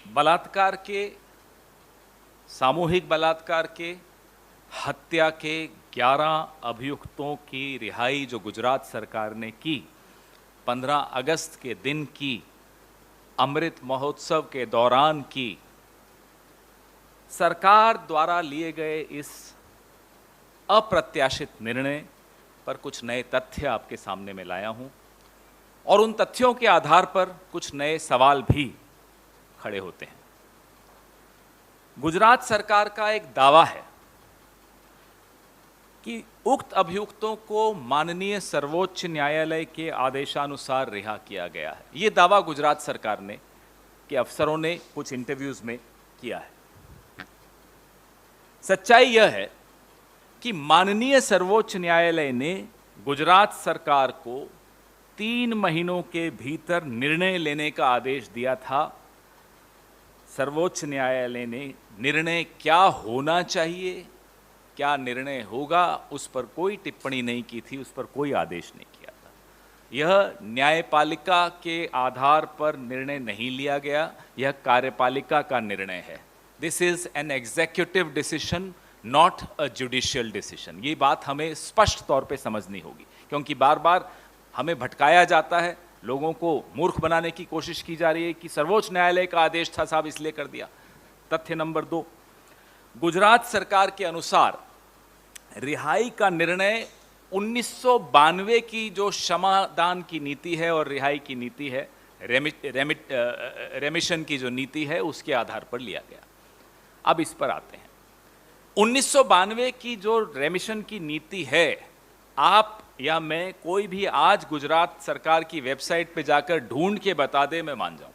बलात्कार के, सामूहिक बलात्कार के, हत्या के 11 अभियुक्तों की रिहाई जो गुजरात सरकार ने की, 15 अगस्त के दिन की, अमृत महोत्सव के दौरान की, सरकार द्वारा लिए गए इस अप्रत्याशित निर्णय पर कुछ नए तथ्य आपके सामने में लाया हूं और उन तथ्यों के आधार पर कुछ नए सवाल भी खड़े होते हैं। गुजरात सरकार का एक दावा है कि उक्त अभियुक्तों को माननीय सर्वोच्च न्यायालय के आदेशानुसार रिहा किया गया है। यह दावा गुजरात सरकार ने के अफसरों ने कुछ इंटरव्यूज में किया है। सच्चाई यह है कि माननीय सर्वोच्च न्यायालय ने गुजरात सरकार को 3 महीनों के भीतर निर्णय लेने का आदेश दिया था। सर्वोच्च न्यायालय ने निर्णय क्या होना चाहिए, क्या निर्णय होगा, उस पर कोई टिप्पणी नहीं की थी, उस पर कोई आदेश नहीं किया था। यह न्यायपालिका के आधार पर निर्णय नहीं लिया गया, यह कार्यपालिका का निर्णय है। This is an executive decision, not a judicial decision. ये बात हमें स्पष्ट तौर पे समझनी होगी, क्योंकि बार बार हमें भटकाया जाता है, लोगों को मूर्ख बनाने की कोशिश की जा रही है कि सर्वोच्च न्यायालय का आदेश था साहब इसलिए कर दिया। तथ्य नंबर 2, गुजरात सरकार के अनुसार रिहाई का निर्णय 1992 की जो क्षमादान की नीति है और रिहाई की नीति है, रेमिशन की जो नीति है, उसके आधार पर लिया गया। अब इस पर आते हैं। 1992 की जो रेमिशन की नीति है, आप या मैं, कोई भी आज गुजरात सरकार की वेबसाइट पे जाकर ढूंढ के बता दे, मैं मान जाऊंगा।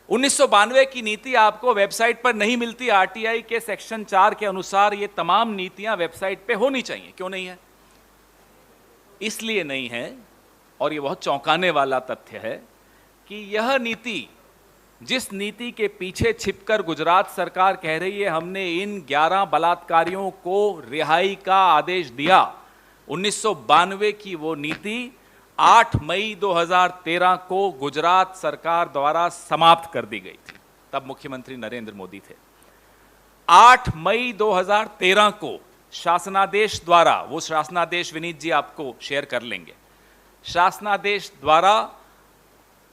1992 की नीति आपको वेबसाइट पर नहीं मिलती। आरटीआई के सेक्शन 4 के अनुसार ये तमाम नीतियां वेबसाइट पे होनी चाहिए। क्यों नहीं है? इसलिए नहीं है, और ये बहुत चौंकाने वाला तथ्य है कि यह नीति, जिस नीति के पीछे छिपकर गुजरात सरकार कह रही है हमने इन 11 बलात्कारियों को रिहाई का आदेश दिया, 1992 की वो नीति 8 मई 2013 को गुजरात सरकार द्वारा समाप्त कर दी गई थी। तब मुख्यमंत्री नरेंद्र मोदी थे। 8 मई 2013 को शासनादेश द्वारा, वो शासनादेश विनीत जी आपको शेयर कर लेंगे, शासनादेश द्वारा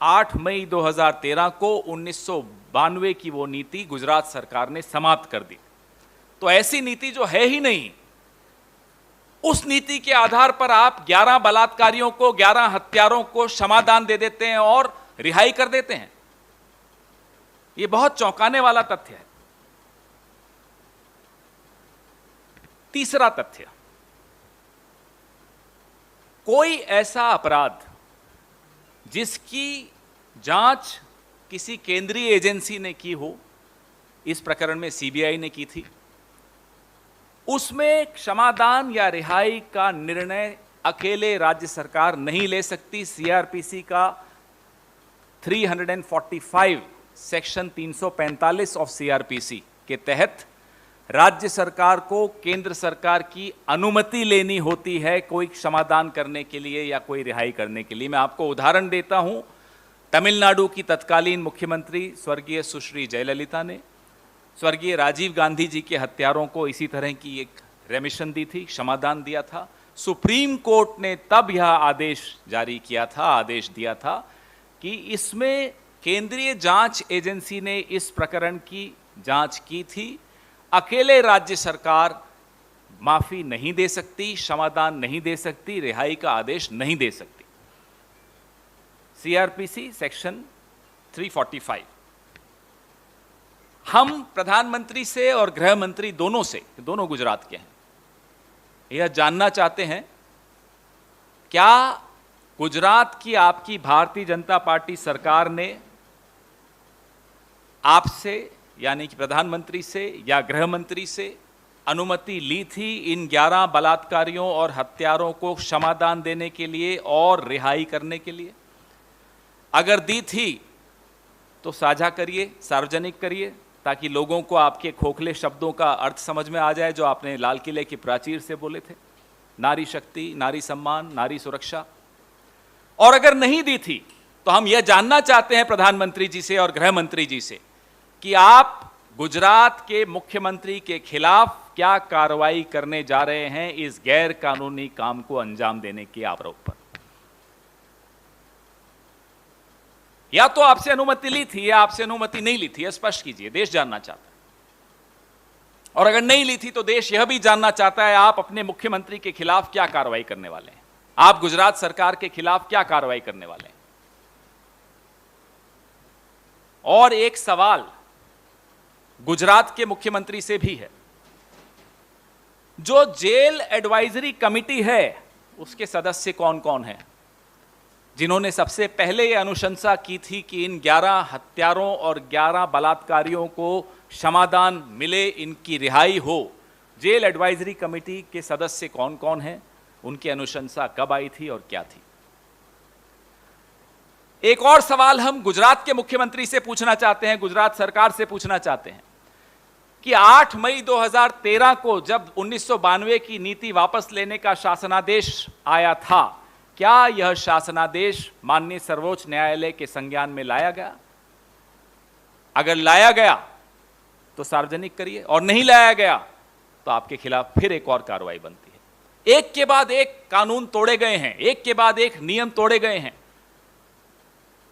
8 मई 2013 को 1992 की वो नीति गुजरात सरकार ने समाप्त कर दी। तो ऐसी नीति जो है ही नहीं, उस नीति के आधार पर आप 11 बलात्कारियों को, 11 हत्यारों को क्षमादान दे देते हैं और रिहाई कर देते हैं। यह बहुत चौंकाने वाला तथ्य है। तीसरा तथ्य, कोई ऐसा अपराध जिसकी जांच किसी केंद्रीय एजेंसी ने की हो, इस प्रकरण में सीबीआई ने की थी, उसमें क्षमादान या रिहाई का निर्णय अकेले राज्य सरकार नहीं ले सकती। सीआरपीसी का 345 सेक्शन 345 ऑफ सीआरपीसी के तहत राज्य सरकार को केंद्र सरकार की अनुमति लेनी होती है कोई क्षमादान करने के लिए या कोई रिहाई करने के लिए। मैं आपको उदाहरण देता हूं। तमिलनाडु की तत्कालीन मुख्यमंत्री स्वर्गीय सुश्री जयललिता ने स्वर्गीय राजीव गांधी जी के हत्यारों को इसी तरह की एक रेमिशन दी थी, क्षमादान दिया था। सुप्रीम कोर्ट ने तब यह आदेश जारी किया था, आदेश दिया था कि इसमें केंद्रीय जांच एजेंसी ने इस प्रकरण की जांच की थी, अकेले राज्य सरकार माफी नहीं दे सकती, क्षमादान नहीं दे सकती, रिहाई का आदेश नहीं दे सकती। CrPC section 345। हम प्रधानमंत्री से और गृह मंत्री दोनों से, दोनों गुजरात के हैं, यह जानना चाहते हैं क्या गुजरात की आपकी भारतीय जनता पार्टी सरकार ने आपसे यानी कि प्रधानमंत्री से या गृह मंत्री से अनुमति ली थी इन 11 बलात्कारियों और हत्यारों को क्षमादान देने के लिए और रिहाई करने के लिए? अगर दी थी तो साझा करिए, सार्वजनिक करिए, ताकि लोगों को आपके खोखले शब्दों का अर्थ समझ में आ जाए जो आपने लाल किले की प्राचीर से बोले थे, नारी शक्ति, नारी सम्मान, नारी सुरक्षा। और अगर नहीं दी थी तो हम यह जानना चाहते हैं प्रधानमंत्री जी से और गृह मंत्री जी से कि आप गुजरात के मुख्यमंत्री के खिलाफ क्या कार्रवाई करने जा रहे हैं इस गैर कानूनी काम को अंजाम देने के आरोप पर। या तो आपसे अनुमति ली थी या आपसे अनुमति नहीं ली थी, स्पष्ट कीजिए, देश जानना चाहता है। और अगर नहीं ली थी तो देश यह भी जानना चाहता है आप अपने मुख्यमंत्री के खिलाफ क्या कार्रवाई करने वाले हैं, आप गुजरात सरकार के खिलाफ क्या कार्रवाई करने वाले हैं। और एक सवाल गुजरात के मुख्यमंत्री से भी है, जो जेल एडवाइजरी कमेटी है उसके सदस्य कौन कौन हैं, जिन्होंने सबसे पहले यह अनुशंसा की थी कि इन 11 हत्यारों और 11 बलात्कारियों को क्षमादान मिले, इनकी रिहाई हो। जेल एडवाइजरी कमेटी के सदस्य कौन कौन हैं, उनकी अनुशंसा कब आई थी और क्या थी। एक और सवाल हम गुजरात के मुख्यमंत्री से पूछना चाहते हैं, गुजरात सरकार से पूछना चाहते हैं कि 8 मई 2013 को जब 1992 की नीति वापस लेने का शासनादेश आया था, क्या यह शासनादेश माननीय सर्वोच्च न्यायालय के संज्ञान में लाया गया? अगर लाया गया तो सार्वजनिक करिए, और नहीं लाया गया तो आपके खिलाफ फिर एक और कार्रवाई बनती है। एक के बाद एक कानून तोड़े गए हैं, एक के बाद एक नियम तोड़े गए हैं।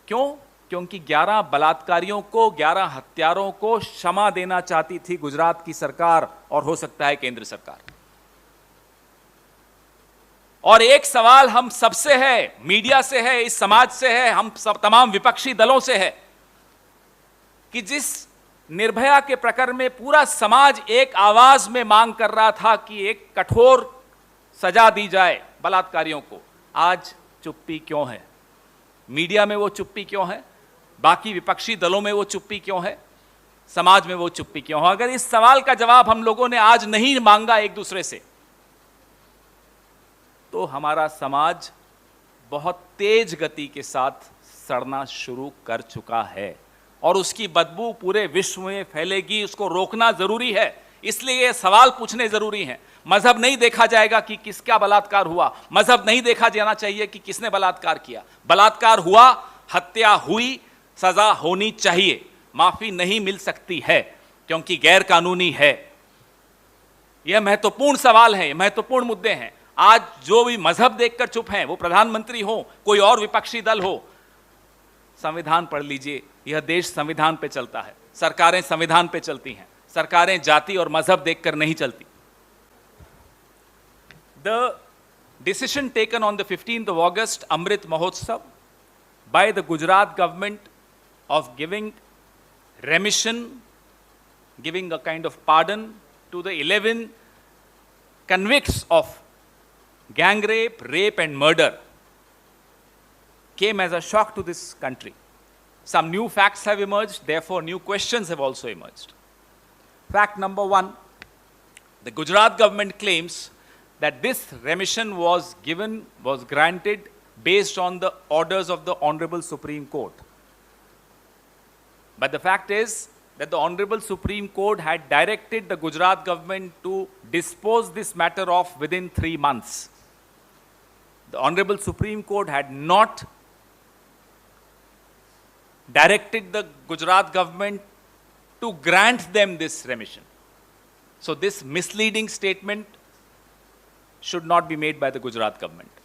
क्यों? क्योंकि 11 बलात्कारियों को, 11 हत्यारों को क्षमा देना चाहती थी गुजरात की सरकार और हो सकता है केंद्र सरकार। और एक सवाल हम सबसे है, मीडिया से है, इस समाज से है, हम सब तमाम विपक्षी दलों से है कि जिस निर्भया के प्रकरण में पूरा समाज एक आवाज में मांग कर रहा था कि एक कठोर सजा दी जाए बलात्कारियों को, आज चुप्पी क्यों है? मीडिया में वो चुप्पी क्यों है? बाकी विपक्षी दलों में वो चुप्पी क्यों है? समाज में वो चुप्पी क्यों है? अगर इस सवाल का जवाब हम लोगों ने आज नहीं मांगा एक दूसरे से, तो हमारा समाज बहुत तेज गति के साथ सड़ना शुरू कर चुका है और उसकी बदबू पूरे विश्व में फैलेगी। उसको रोकना जरूरी है, इसलिए ये सवाल पूछने जरूरी हैं। मजहब नहीं देखा जाएगा कि किसका बलात्कार हुआ, मजहब नहीं देखा जाना चाहिए कि किसने बलात्कार किया। बलात्कार हुआ, हत्या हुई, सजा होनी चाहिए, माफी नहीं मिल सकती है क्योंकि गैर कानूनी है। यह महत्वपूर्ण सवाल है, महत्वपूर्ण मुद्दे हैं। आज जो भी मजहब देखकर चुप हैं, वो प्रधानमंत्री हो, कोई और विपक्षी दल हो, संविधान पढ़ लीजिए। यह देश संविधान पे चलता है, सरकारें संविधान पे चलती हैं, सरकारें जाति और मजहब देखकर नहीं चलती। The decision taken on the 15th of August, Amrit Mahotsav, by the Gujarat government of giving remission, giving a kind of pardon to the 11 convicts of gang rape, rape and murder, came as a shock to this country. Some new facts have emerged, therefore new questions have also emerged. Fact number 1, the Gujarat government claims that this remission was granted based on the orders of the Honorable Supreme Court. But the fact is that the Honorable Supreme Court had directed the Gujarat government to dispose this matter off within 3 months. The Honorable Supreme Court had not directed the Gujarat government to grant them this remission. So this misleading statement should not be made by the Gujarat government.